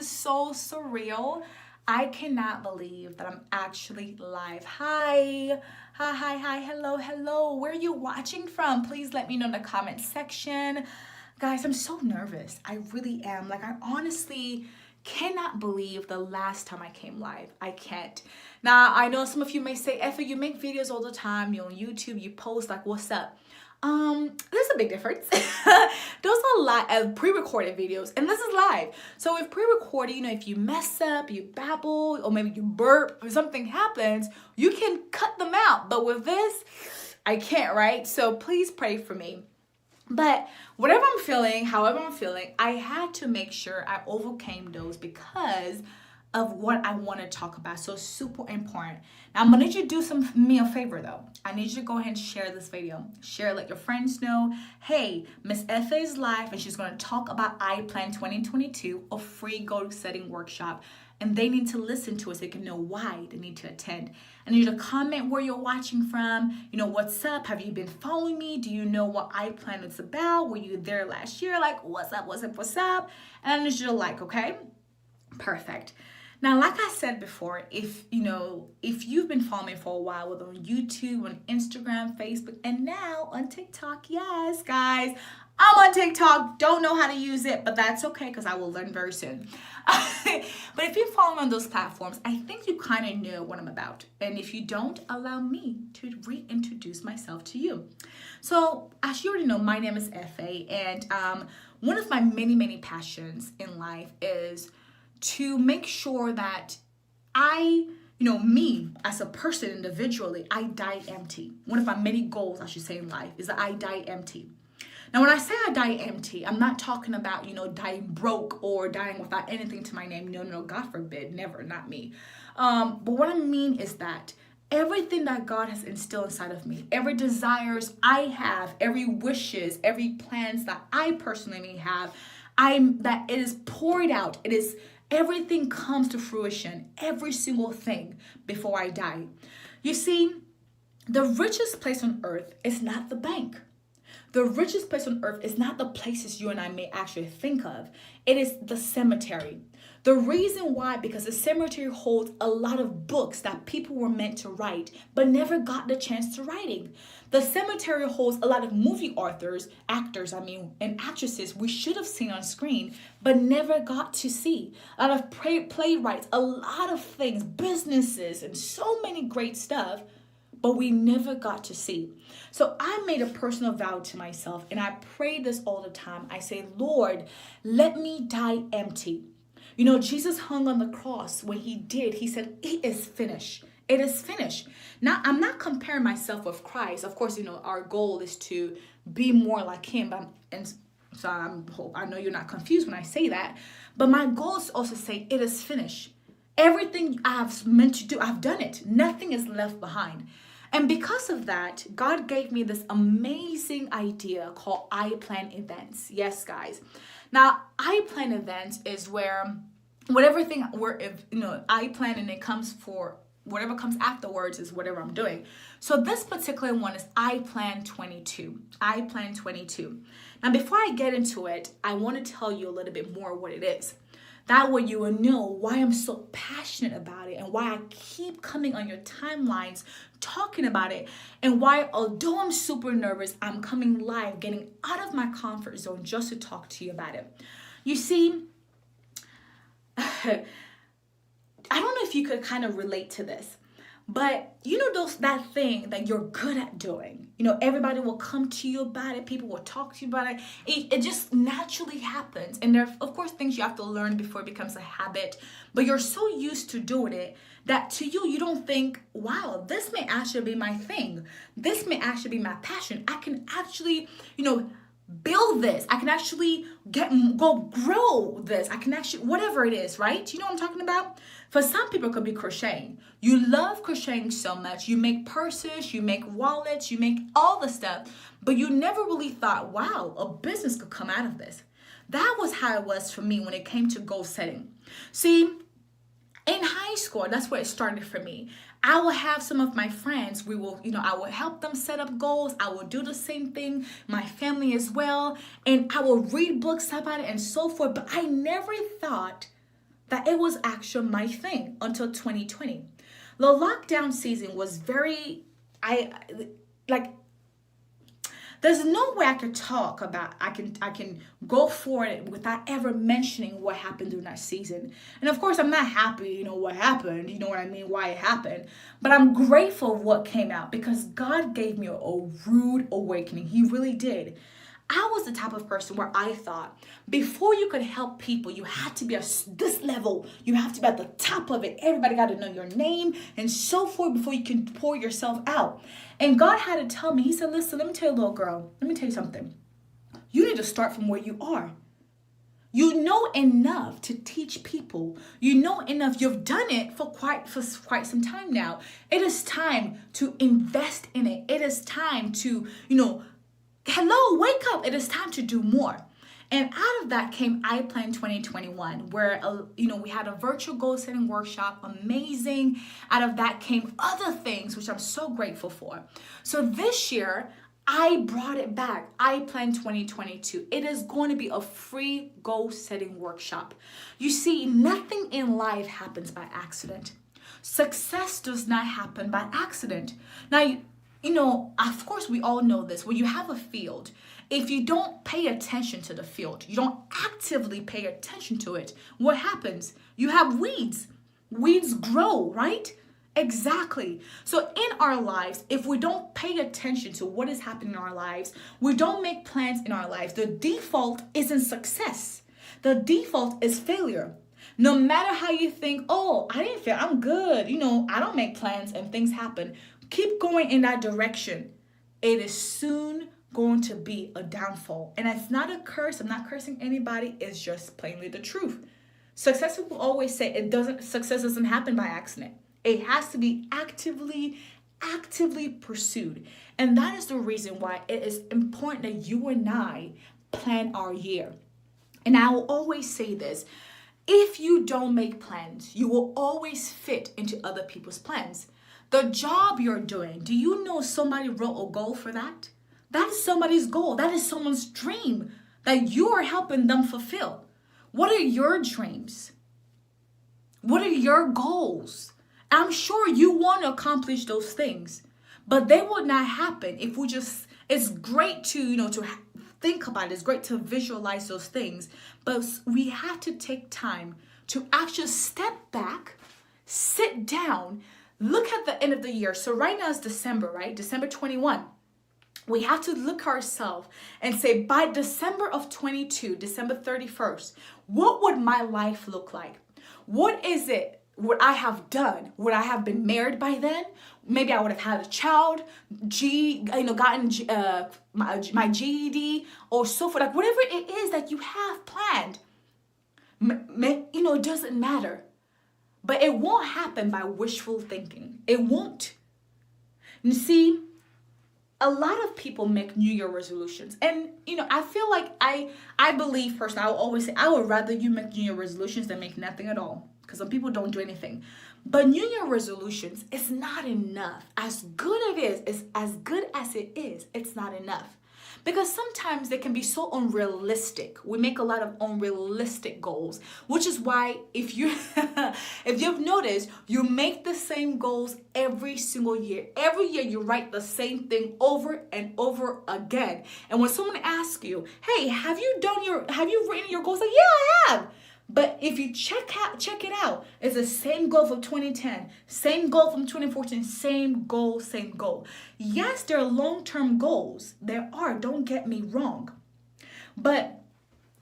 so surreal. I cannot believe that I'm actually live. Hi, hello. Where are you watching from? Please let me know in the comment section. Guys, I'm so nervous. I really am. Like, I honestly cannot believe the last time I came live. I can't. Now, I know some of you may say, Effa, you make videos all the time. You're on YouTube, you post, like, what's up? There's a big difference. Those are pre-recorded videos, and this is live. So with pre-recorded, if you mess up, you babble, or maybe you burp, or something happens, you can cut them out. But with this, I can't, right? So please pray for me. But whatever I'm feeling, however I'm feeling, I had to make sure I overcame those because of what I want to talk about. So super important. Now I'm gonna need you to do me a favor though. I need you to go ahead and share this video. Share, let your friends know, hey, Miss Effa is live and she's gonna talk about iPlan 2022, a free goal setting workshop. And they need to listen to it so they can know why they need to attend. I need you to comment where you're watching from. What's up? Have you been following me? Do you know what iPlan is about? Were you there last year? Like, what's up? And I need you to like, okay? Perfect. Now, like I said before, if you've been following me for a while, whether on YouTube, on Instagram, Facebook, and now on TikTok, yes, guys, I'm on TikTok. Don't know how to use it, but that's okay because I will learn very soon. But if you follow me on those platforms, I think you kind of know what I'm about. And if you don't, allow me to reintroduce myself to you. So, as you already know, my name is Effa, and one of my many passions in life is to make sure that me as a person individually, I die empty. One of my many goals, I should say, in life is that I die empty. Now, when I say I die empty, I'm not talking about, dying broke or dying without anything to my name. No, God forbid, never, not me. But what I mean is that everything that God has instilled inside of me, every desires I have, every wishes, every plans that I personally may have, that it is poured out. Everything comes to fruition, every single thing before I die. You see, the richest place on earth is not the bank. The richest place on earth is not the places you and I may actually think of. It is the cemetery. The reason why, because the cemetery holds a lot of books that people were meant to write, but never got the chance to writing. The cemetery holds a lot of movie actors, and actresses we should have seen on screen, but never got to see. A lot of playwrights, a lot of things, businesses, and so many great stuff, but we never got to see. So I made a personal vow to myself, and I pray this all the time. I say, Lord, let me die empty. Jesus hung on the cross. When he did, he said, it is finished. It is finished. Now, I'm not comparing myself with Christ. Of course, our goal is to be more like him. I know you're not confused when I say that. But my goal is also to say, it is finished. Everything I've meant to do, I've done it. Nothing is left behind. And because of that, God gave me this amazing idea called iPlan events. Yes, guys. Now, iPlan events is where I plan and it comes for whatever comes afterwards is whatever I'm doing. So this particular one is iPlan 22. iPlan 22. Now, before I get into it, I want to tell you a little bit more what it is. That way you will know why I'm so passionate about it and why I keep coming on your timelines talking about it, and why, although I'm super nervous, I'm coming live, getting out of my comfort zone just to talk to you about it. You see, I don't know if you could kind of relate to this, but that thing that you're good at doing, everybody will come to you about it. People will talk to you about it. It just naturally happens. And there are, of course, things you have to learn before it becomes a habit, but you're so used to doing it that to you don't think, wow, this may actually be my thing. This may actually be my passion. I can actually, build this. I can actually go grow this. I can actually, whatever it is, right? You know what I'm talking about? For some people, it could be crocheting. You love crocheting so much. You make purses, you make wallets, you make all the stuff, but you never really thought, wow, a business could come out of this. That was how it was for me when it came to goal setting. See, in high school, that's where it started for me. I will have some of my friends, I will help them set up goals. I will do the same thing, my family as well. And I will read books about it and so forth. But I never thought that it was actually my thing until 2020. The lockdown season was very, I like, there's no way I could talk about, I can go forward without ever mentioning what happened during that season. And of course, I'm not happy, what happened, you know what I mean, why it happened. But I'm grateful of what came out because God gave me a rude awakening. He really did. I was the type of person where I thought before you could help people, you had to be at this level. You have to be at the top of it. Everybody got to know your name and so forth before you can pour yourself out. And God had to tell me, he said, listen, let me tell you, little girl, let me tell you something. You need to start from where you are. You know enough to teach people. You know enough. You've done it for quite some time now. It is time to invest in it. It is time to, hello, wake up. It is time to do more. And out of that came I Plan 2021, where, we had a virtual goal setting workshop, amazing. Out of that came other things, which I'm so grateful for. So this year, I brought it back. I Plan 2022. It is going to be a free goal setting workshop. You see, nothing in life happens by accident. Success does not happen by accident. Now, of course, we all know this. When you have a field, if you don't pay attention to the field, you don't actively pay attention to it, what happens? You have weeds. Weeds grow, right? Exactly. So in our lives, if we don't pay attention to what is happening in our lives, we don't make plans in our lives, the default isn't success. The default is failure. No matter how you think, oh, I didn't fail, I'm good. I don't make plans and things happen. Keep going in that direction. It is soon going to be a downfall. And it's not a curse. I'm not cursing anybody. It's just plainly the truth. Success people always say success doesn't happen by accident. It has to be actively pursued. And that is the reason why it is important that you and I plan our year. And I will always say this. If you don't make plans, you will always fit into other people's plans. The job you're doing, do you know somebody wrote a goal for that? That is somebody's goal. That is someone's dream that you are helping them fulfill. What are your dreams? What are your goals? I'm sure you want to accomplish those things, but they would not happen if we it's great to, to think about it. It's great to visualize those things, but we have to take time to actually step back, sit down, look at the end of the year. So right now it's December, right? December 21. We have to look ourselves and say, by December of 22, December 31st, what would my life look like? What is it? Would I have done? Would I have been married by then? Maybe I would have had a child, gotten my GED or so forth. Like whatever it is that you have planned, it doesn't matter. But it won't happen by wishful thinking. It won't. You see, a lot of people make New Year resolutions. And, I feel like I believe personally, I will always say, I would rather you make New Year resolutions than make nothing at all. Because some people don't do anything. But New Year resolutions is not enough. As good as it is, it's not enough. Because sometimes they can be so unrealistic. We make a lot of unrealistic goals, which is why if you've noticed, you make the same goals every single year. Every year you write the same thing over and over again. And when someone asks you, hey, have you written your goals? Like, yeah, I have. But if you check it out, it's the same goal from 2010, same goal from 2014, same goal. Yes, there are long-term goals. There are, don't get me wrong. But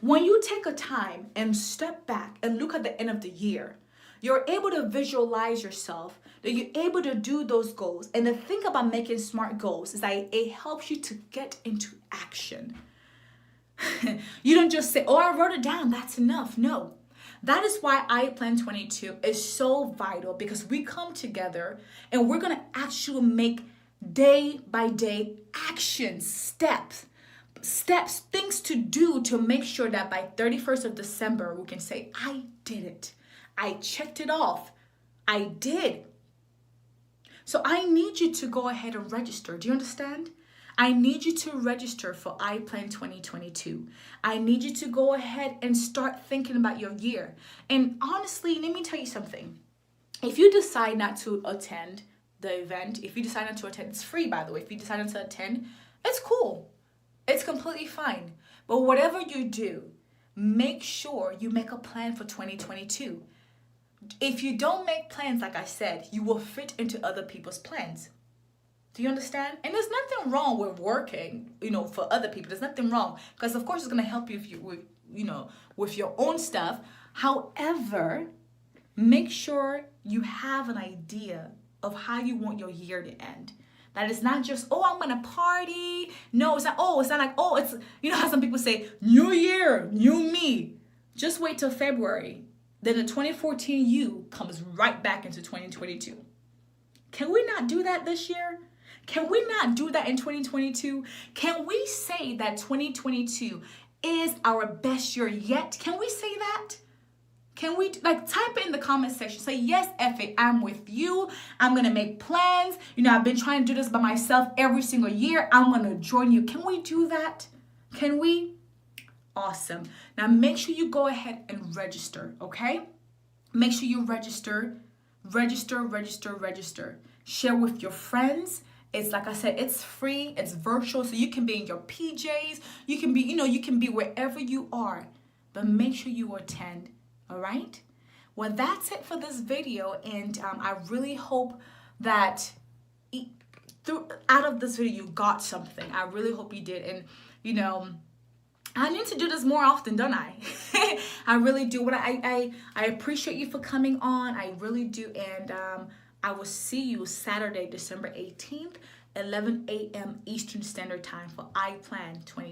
when you take a time and step back and look at the end of the year, you're able to visualize yourself, that you're able to do those goals. And the thing about making smart goals is that it helps you to get into action. You don't just say, oh, I wrote it down, that's enough. No. That is why I Plan 22 is so vital, because we come together and we're going to actually make day by day actions, steps, things to do to make sure that by 31st of December, we can say, I did it. I checked it off. I did. So I need you to go ahead and register. Do you understand? I need you to register for iPlan 2022. I need you to go ahead and start thinking about your year. And honestly, let me tell you something. If you decide not to attend the event, if you decide not to attend, it's free, by the way. If you decide not to attend, it's cool. It's completely fine. But whatever you do, make sure you make a plan for 2022. If you don't make plans, like I said, you will fit into other people's plans. Do you understand? And there's nothing wrong with working, for other people. There's nothing wrong, because of course it's going to help you with your own stuff. However, make sure you have an idea of how you want your year to end. That it's not just, I'm going to party. No, it's not like, it's, how some people say, new year, new me. Just wait till February. Then the 2014 you comes right back into 2022. Can we not do that this year? Can we not do that in 2022? Can we say that 2022 is our best year yet? Can we say that? Can we type it in the comment section? Say, yes, Effie, I'm with you. I'm going to make plans. I've been trying to do this by myself every single year. I'm going to join you. Can we do that? Can we? Awesome. Now make sure you go ahead and register, okay? Make sure you register. Share with your friends. It's like I said, it's free, it's virtual, so you can be in your PJs, you can be, you can be wherever you are, but make sure you attend, all right? Well, that's it for this video, and I really hope that out of this video you got something. I really hope you did, and I need to do this more often, don't I? I really do. But I appreciate you for coming on. I really do, and I will see you Saturday, December 18th, 11 a.m. Eastern Standard Time for iPlan 2020.